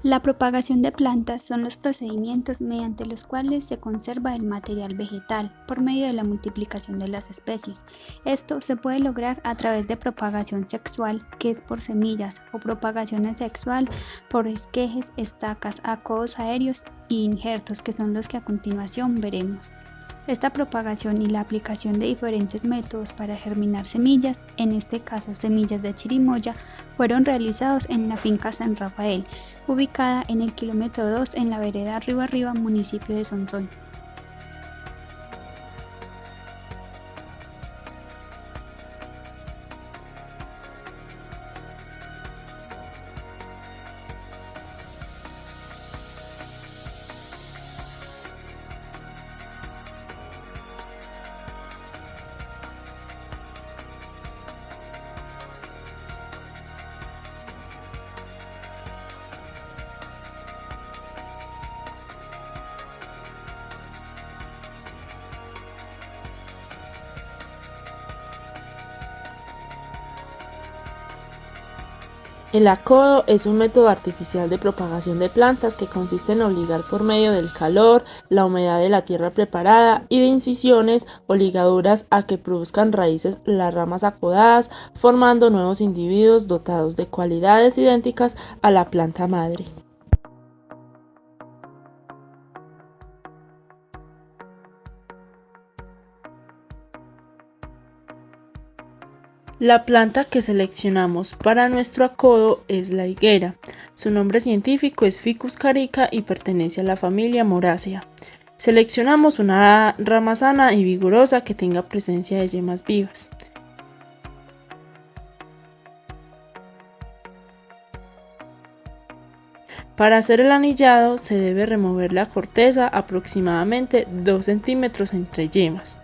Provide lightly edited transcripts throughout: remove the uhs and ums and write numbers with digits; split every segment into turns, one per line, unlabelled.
La propagación de plantas son los procedimientos mediante los cuales se conserva el material vegetal por medio de la multiplicación de las especies. Esto se puede lograr a través de propagación sexual, que es por semillas, o propagación asexual por esquejes, estacas, acodos aéreos y injertos, que son los que a continuación veremos. Esta propagación y la aplicación de diferentes métodos para germinar semillas, en este caso semillas de chirimoya, fueron realizados en la finca San Rafael, ubicada en el kilómetro 2 en la vereda Río Arriba, municipio de Sonsón.
El acodo es un método artificial de propagación de plantas que consiste en obligar por medio del calor, la humedad de la tierra preparada y de incisiones o ligaduras a que produzcan raíces las ramas acodadas, formando nuevos individuos dotados de cualidades idénticas a la planta madre. La planta que seleccionamos para nuestro acodo es la higuera. Su nombre científico es Ficus carica y pertenece a la familia Moraceae. Seleccionamos una rama sana y vigorosa que tenga presencia de yemas vivas. Para hacer el anillado se debe remover la corteza aproximadamente 2 centímetros entre yemas.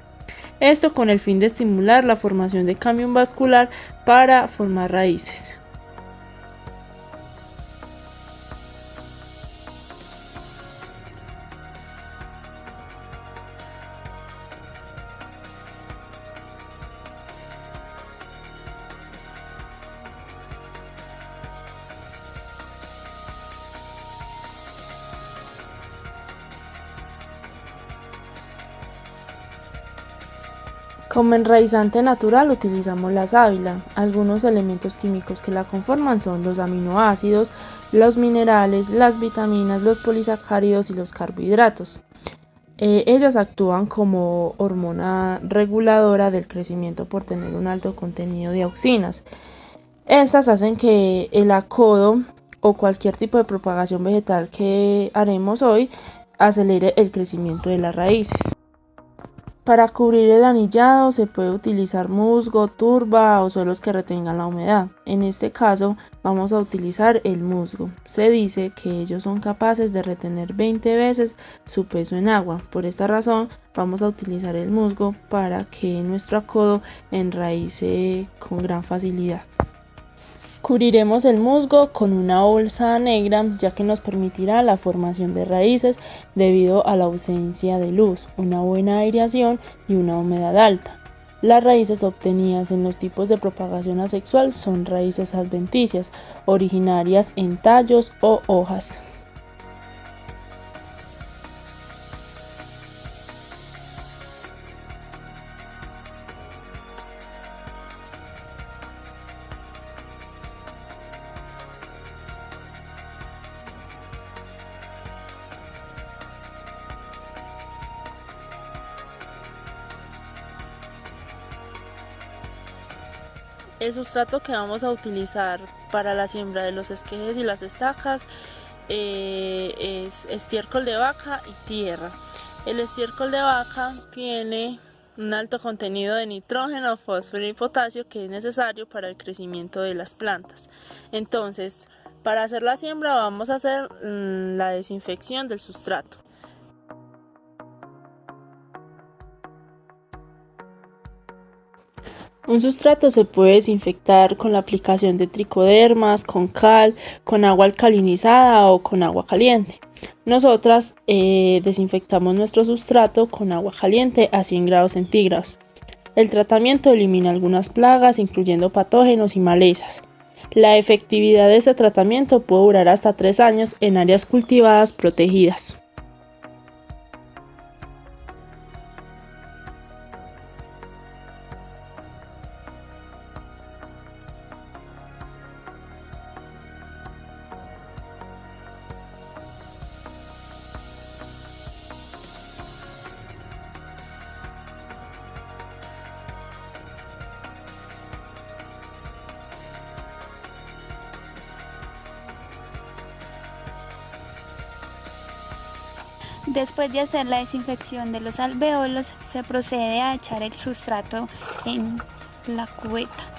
Esto con el fin de estimular la formación de cámbium vascular para formar raíces. Como enraizante natural utilizamos la sábila. Algunos elementos químicos que la conforman son los aminoácidos, los minerales, las vitaminas, los polisacáridos y los carbohidratos. Ellas actúan como hormona reguladora del crecimiento por tener un alto contenido de auxinas. Estas hacen que el acodo o cualquier tipo de propagación vegetal que haremos hoy acelere el crecimiento de las raíces. Para cubrir el anillado se puede utilizar musgo, turba o suelos que retengan la humedad. En este caso vamos a utilizar el musgo. Se dice que ellos son capaces de retener 20 veces su peso en agua. Por esta razón vamos a utilizar el musgo para que nuestro acodo enraice con gran facilidad. Cubriremos el musgo con una bolsa negra, ya que nos permitirá la formación de raíces debido a la ausencia de luz, una buena aireación y una humedad alta. Las raíces obtenidas en los tipos de propagación asexual son raíces adventicias, originarias en tallos o hojas. El sustrato que vamos a utilizar para la siembra de los esquejes y las estacas es estiércol de vaca y tierra. El estiércol de vaca tiene un alto contenido de nitrógeno, fósforo y potasio que es necesario para el crecimiento de las plantas. Entonces, para hacer la siembra vamos a hacer la desinfección del sustrato. Un sustrato se puede desinfectar con la aplicación de tricodermas, con cal, con agua alcalinizada o con agua caliente. Nosotras desinfectamos nuestro sustrato con agua caliente a 100 grados centígrados. El tratamiento elimina algunas plagas, incluyendo patógenos y malezas. La efectividad de este tratamiento puede durar hasta 3 años en áreas cultivadas protegidas.
Después de hacer la desinfección de los alvéolos, se procede a echar el sustrato en la cubeta.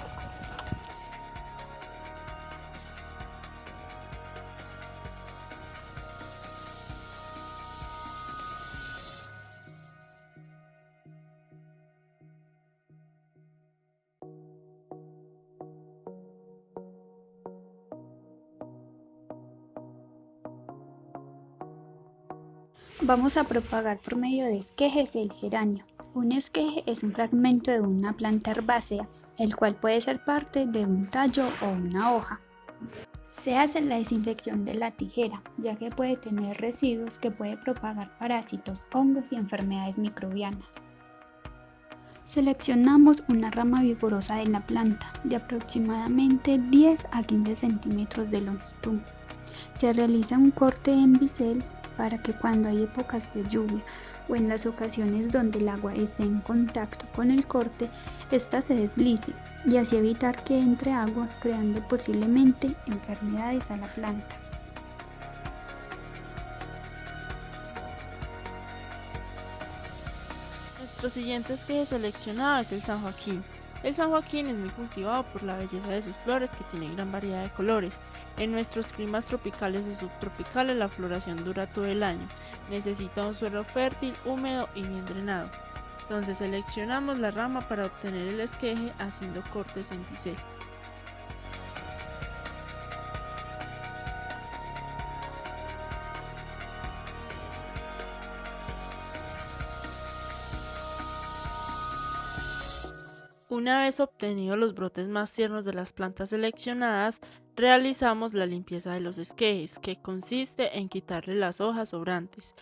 Vamos a propagar por medio de esquejes el geranio. Un esqueje es un fragmento de una planta herbácea, el cual puede ser parte de un tallo o una hoja. Se hace la desinfección de la tijera, ya que puede tener residuos que puede propagar parásitos, hongos y enfermedades microbianas. Seleccionamos una rama vigorosa de la planta, de aproximadamente 10 a 15 centímetros de longitud. Se realiza un corte en bisel para que cuando hay épocas de lluvia o en las ocasiones donde el agua esté en contacto con el corte, ésta se deslice y así evitar que entre agua, creando posiblemente enfermedades a la planta.
Nuestro siguiente esqueje seleccionado es el San Joaquín. El San Joaquín es muy cultivado por la belleza de sus flores que tienen gran variedad de colores. En nuestros climas tropicales o subtropicales la floración dura todo el año. Necesita un suelo fértil, húmedo y bien drenado. Entonces seleccionamos la rama para obtener el esqueje haciendo cortes en bisel. Una vez obtenidos los brotes más tiernos de las plantas seleccionadas, realizamos la limpieza de los esquejes, que consiste en quitarle las hojas sobrantes,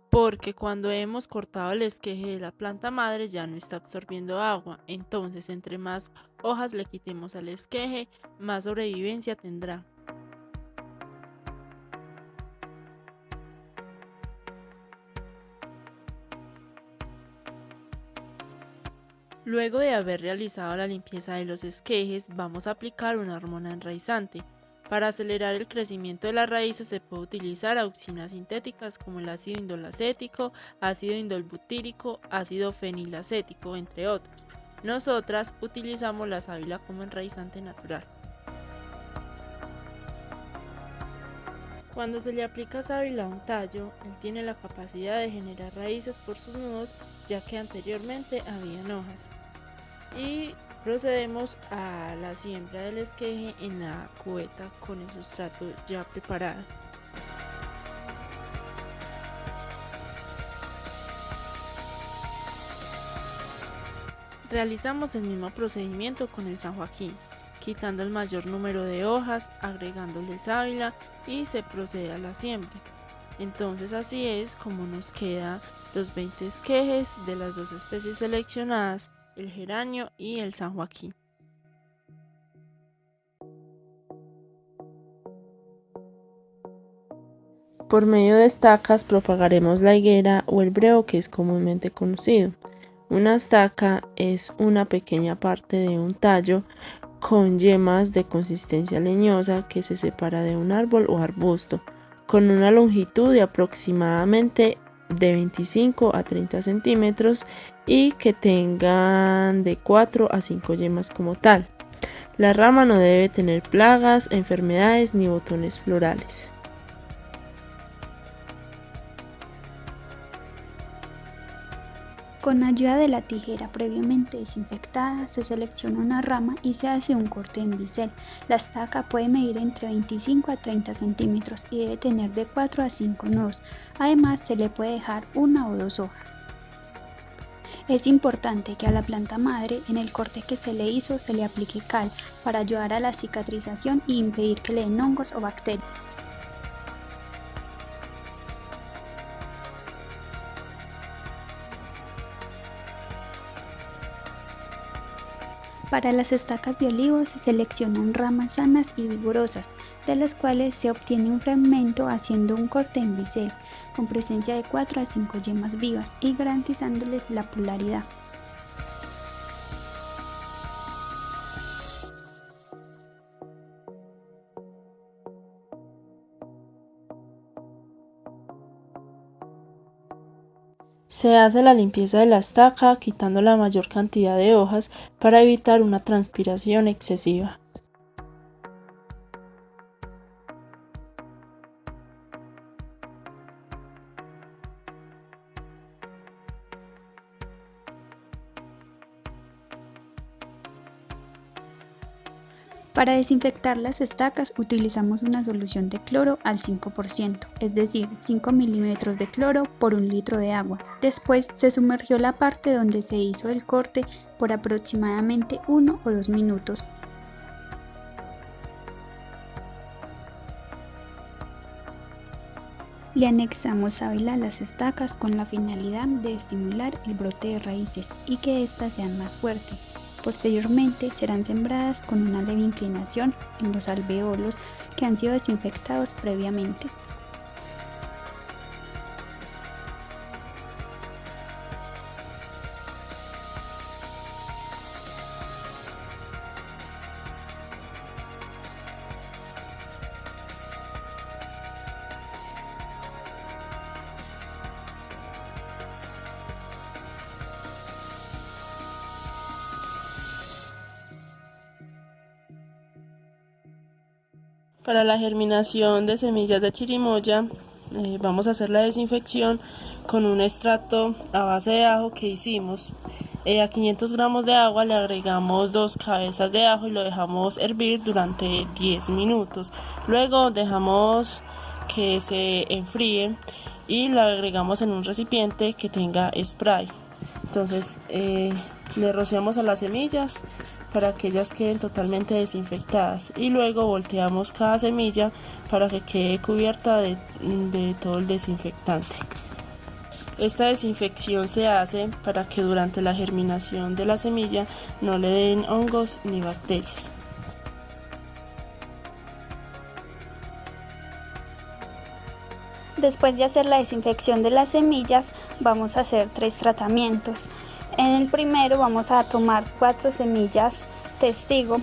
porque cuando hemos cortado el esqueje de la planta madre ya no está absorbiendo agua, entonces entre más hojas le quitemos al esqueje, más sobrevivencia tendrá. Luego de haber realizado la limpieza de los esquejes, vamos a aplicar una hormona enraizante. Para acelerar el crecimiento de las raíces se puede utilizar auxinas sintéticas como el ácido indolacético, ácido indolbutírico, ácido fenilacético, entre otros. Nosotras utilizamos la sábila como enraizante natural. Cuando se le aplica sábila a un tallo, él tiene la capacidad de generar raíces por sus nudos, ya que anteriormente habían hojas. Y procedemos a la siembra del esqueje en la cubeta con el sustrato ya preparado. Realizamos el mismo procedimiento con el San Joaquín, quitando el mayor número de hojas, agregándole sábila y se procede a la siembra. Entonces así es como nos quedan los 20 esquejes de las dos especies seleccionadas, el geranio y el San Joaquín. Por medio de estacas propagaremos la higuera o el breo, que es comúnmente conocido. Una estaca es una pequeña parte de un tallo con yemas de consistencia leñosa que se separa de un árbol o arbusto, con una longitud de aproximadamente de 25 a 30 centímetros y que tengan de 4 a 5 yemas como tal. La rama no debe tener plagas, enfermedades ni botones florales.
Con ayuda de la tijera previamente desinfectada, se selecciona una rama y se hace un corte en bisel. La estaca puede medir entre 25 a 30 centímetros y debe tener de 4 a 5 nudos. Además, se le puede dejar una o dos hojas. Es importante que a la planta madre, en el corte que se le hizo, se le aplique cal para ayudar a la cicatrización y impedir que le den hongos o bacterias. Para las estacas de olivo se seleccionan ramas sanas y vigorosas, de las cuales se obtiene un fragmento haciendo un corte en bisel, con presencia de 4 a 5 yemas vivas y garantizándoles la polaridad.
Se hace la limpieza de la estaca quitando la mayor cantidad de hojas para evitar una transpiración excesiva.
Para desinfectar las estacas utilizamos una solución de cloro al 5%, es decir, 5 milímetros de cloro por 1 litro de agua. Después se sumergió la parte donde se hizo el corte por aproximadamente 1 o 2 minutos. Le anexamos sábila a las estacas con la finalidad de estimular el brote de raíces y que éstas sean más fuertes. Posteriormente serán sembradas con una leve inclinación en los alvéolos que han sido desinfectados previamente.
Para la germinación de semillas de chirimoya vamos a hacer la desinfección con un extracto a base de ajo que hicimos. A 500 gramos de agua le agregamos 2 cabezas de ajo y lo dejamos hervir durante 10 minutos. Luego dejamos que se enfríe y lo agregamos en un recipiente que tenga spray. Entonces le rociamos a las semillas para que ellas queden totalmente desinfectadas y luego volteamos cada semilla para que quede cubierta de todo el desinfectante. Esta desinfección se hace para que durante la germinación de la semilla no le den hongos ni bacterias.
Después de hacer la desinfección de las semillas, vamos a hacer 3 tratamientos. En el primero vamos a tomar 4 semillas testigo.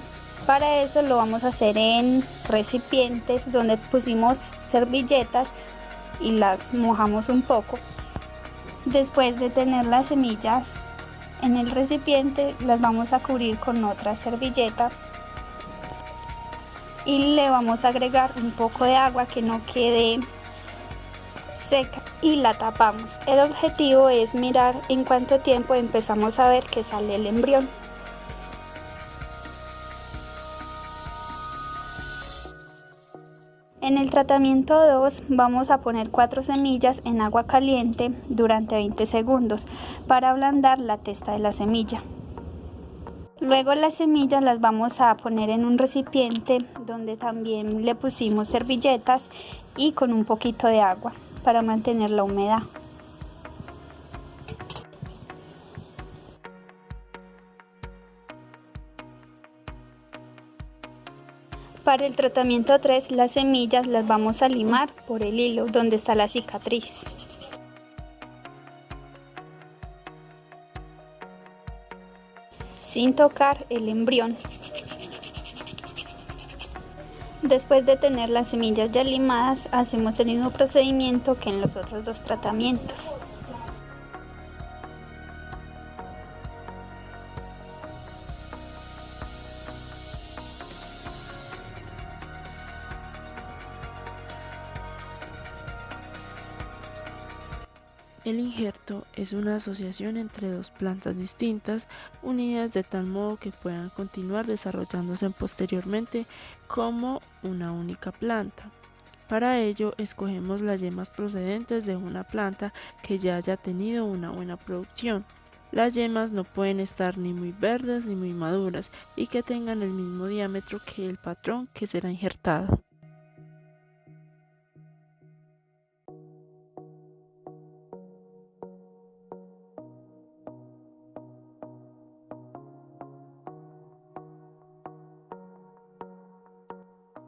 Para eso lo vamos a hacer en recipientes donde pusimos servilletas y las mojamos un poco. Después de tener las semillas en el recipiente, las vamos a cubrir con otra servilleta y le vamos a agregar un poco de agua que no quede seca y la tapamos. El objetivo es mirar en cuánto tiempo empezamos a ver que sale el embrión. En el tratamiento 2 vamos a poner 4 semillas en agua caliente durante 20 segundos para ablandar la testa de la semilla. Luego las semillas las vamos a poner en un recipiente donde también le pusimos servilletas y con un poquito de agua para mantener la humedad. Para el tratamiento 3, las semillas las vamos a limar por el hilo donde está la cicatriz. Sin tocar el embrión. Después de tener las semillas ya limadas, hacemos el mismo procedimiento que en los otros 2 tratamientos.
El injerto es una asociación entre 2 plantas distintas unidas de tal modo que puedan continuar desarrollándose posteriormente como una única planta. Para ello escogemos las yemas procedentes de una planta que ya haya tenido una buena producción. Las yemas no pueden estar ni muy verdes ni muy maduras y que tengan el mismo diámetro que el patrón que será injertado.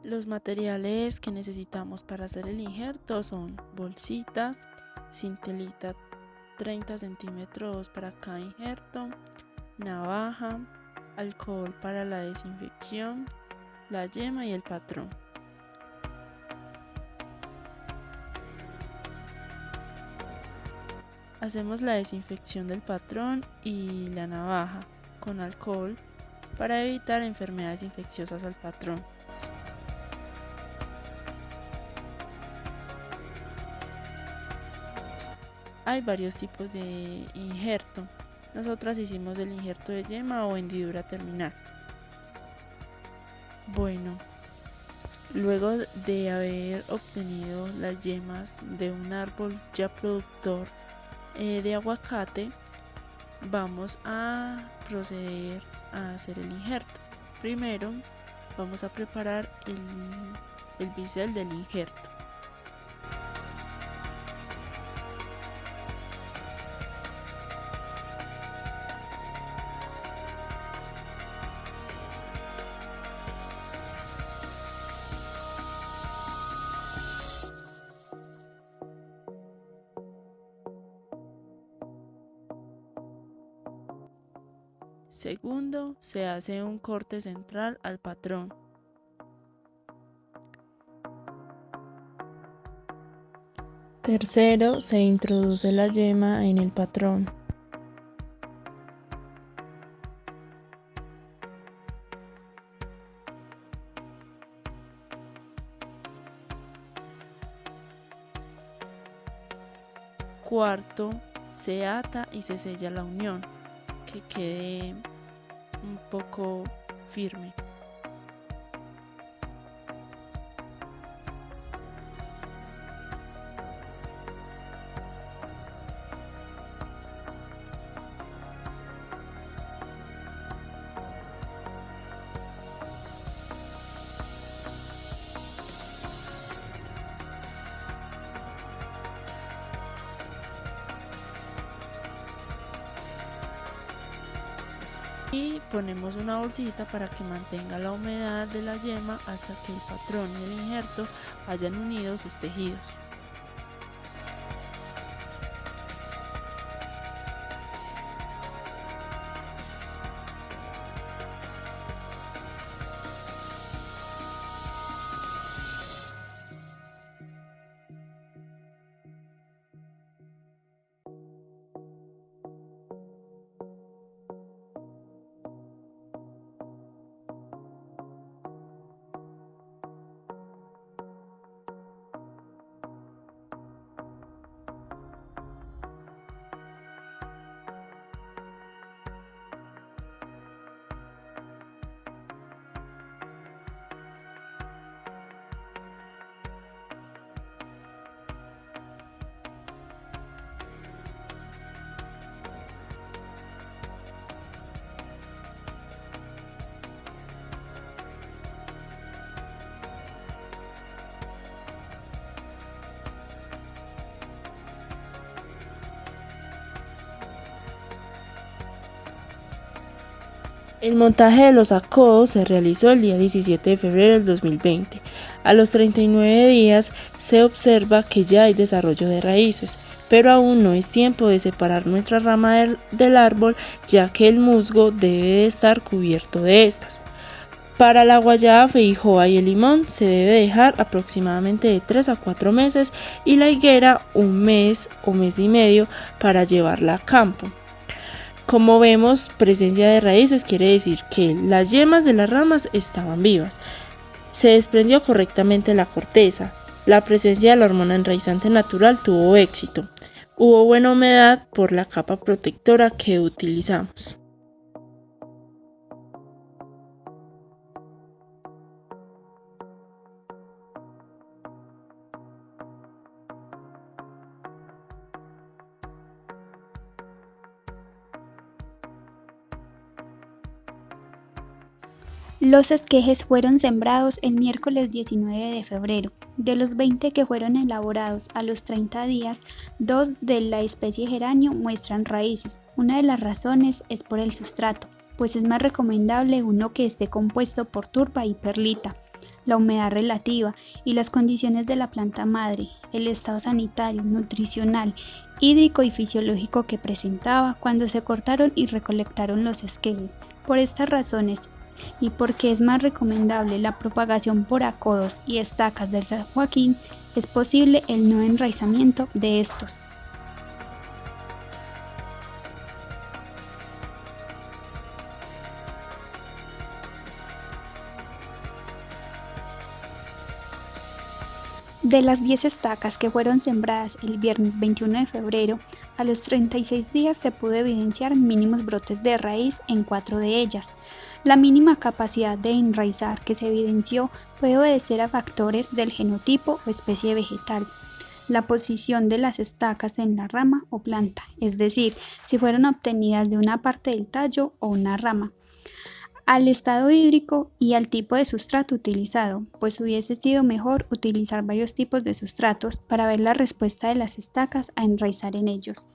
Los materiales que necesitamos para hacer el injerto son bolsitas, cintelita 30 centímetros para cada injerto, navaja, alcohol para la desinfección, la yema y el patrón. Hacemos la desinfección del patrón y la navaja con alcohol para evitar enfermedades infecciosas al patrón. Hay varios tipos de injerto. Nosotras hicimos el injerto de yema o hendidura terminal. Bueno, luego de haber obtenido las yemas de un árbol ya productor de aguacate, vamos a proceder a hacer el injerto. Primero vamos a preparar el bisel del injerto. Segundo, se hace un corte central al patrón. Tercero, se introduce la yema en el patrón. Cuarto, se ata y se sella la unión, que quede un poco firme. Y ponemos una bolsita para que mantenga la humedad de la yema hasta que el patrón y el injerto hayan unido sus tejidos. El montaje de los acodos se realizó el día 17 de febrero del 2020. A los 39 días se observa que ya hay desarrollo de raíces, pero aún no es tiempo de separar nuestra rama del árbol, ya que el musgo debe de estar cubierto de estas. Para la guayaba, feijoa y el limón se debe dejar aproximadamente de 3 a 4 meses y la higuera un mes o mes y medio para llevarla a campo. Como vemos, presencia de raíces quiere decir que las yemas de las ramas estaban vivas. Se desprendió correctamente la corteza. La presencia de la hormona enraizante natural tuvo éxito. Hubo buena humedad por la capa protectora que utilizamos.
Los esquejes fueron sembrados el miércoles 19 de febrero. De los 20 que fueron elaborados a los 30 días, 2 de la especie geranio muestran raíces. Una de las razones es por el sustrato, pues es más recomendable uno que esté compuesto por turba y perlita. La humedad relativa y las condiciones de la planta madre, el estado sanitario, nutricional, hídrico y fisiológico que presentaba cuando se cortaron y recolectaron los esquejes. Por estas razones y porque es más recomendable la propagación por acodos y estacas del San Joaquín, es posible el no enraizamiento de estos. De las 10 estacas que fueron sembradas el viernes 21 de febrero, a los 36 días se pudo evidenciar mínimos brotes de raíz en 4 de ellas. La mínima capacidad de enraizar que se evidenció puede obedecer a factores del genotipo o especie vegetal, la posición de las estacas en la rama o planta, es decir, si fueron obtenidas de una parte del tallo o una rama, al estado hídrico y al tipo de sustrato utilizado, pues hubiese sido mejor utilizar varios tipos de sustratos para ver la respuesta de las estacas a enraizar en ellos.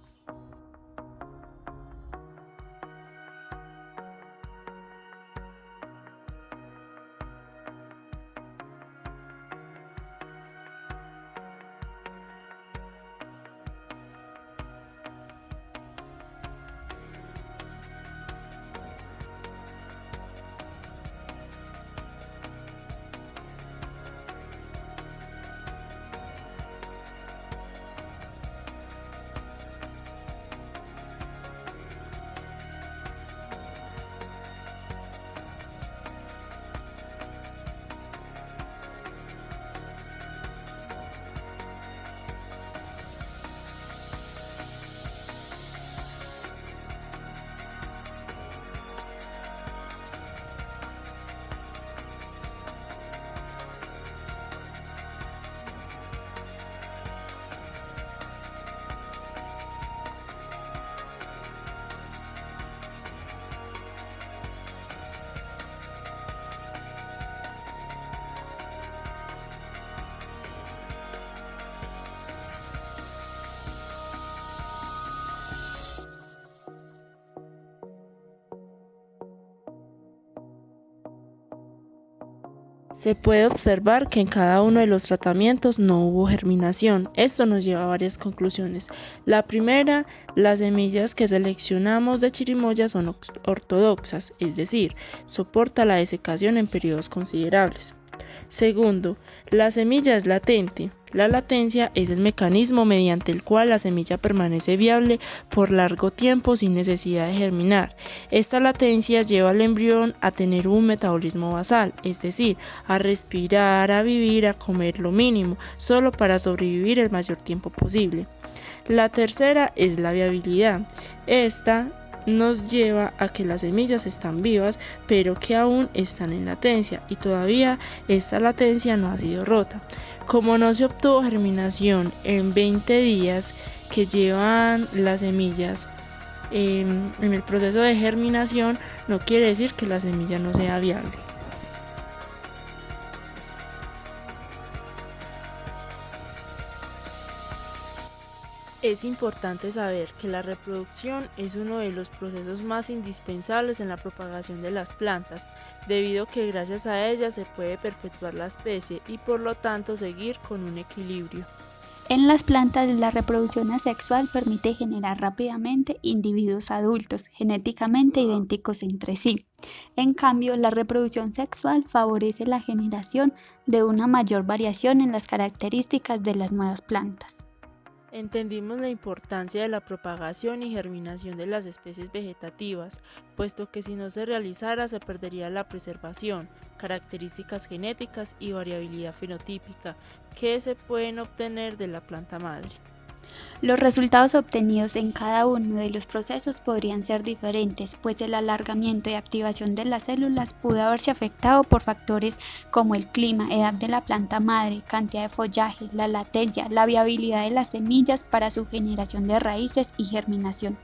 Se puede observar que en cada uno de los tratamientos no hubo germinación. Esto nos lleva a varias conclusiones. La primera, las semillas que seleccionamos de chirimoya son ortodoxas, es decir, soporta la desecación en periodos considerables. Segundo, la semilla es latente. La latencia es el mecanismo mediante el cual la semilla permanece viable por largo tiempo sin necesidad de germinar. Esta latencia lleva al embrión a tener un metabolismo basal, es decir, a respirar, a vivir, a comer lo mínimo, solo para sobrevivir el mayor tiempo posible. La tercera es la viabilidad. Esta nos lleva a que las semillas están vivas, pero que aún están en latencia y todavía esta latencia no ha sido rota. Como no se obtuvo germinación en 20 días que llevan las semillas en el proceso de germinación, no quiere decir que la semilla no sea viable. Es importante saber que la reproducción es uno de los procesos más indispensables en la propagación de las plantas, debido a que gracias a ella se puede perpetuar la especie y por lo tanto seguir con un equilibrio.
En las plantas, la reproducción asexual permite generar rápidamente individuos adultos, genéticamente idénticos entre sí. En cambio, la reproducción sexual favorece la generación de una mayor variación en las características de las nuevas plantas.
Entendimos la importancia de la propagación y germinación de las especies vegetativas, puesto que si no se realizara se perdería la preservación, características genéticas y variabilidad fenotípica que se pueden obtener de la planta madre.
Los resultados obtenidos en cada uno de los procesos podrían ser diferentes, pues el alargamiento y activación de las células pudo haberse afectado por factores como el clima, edad de la planta madre, cantidad de follaje, la latencia, la viabilidad de las semillas para su generación de raíces y germinación.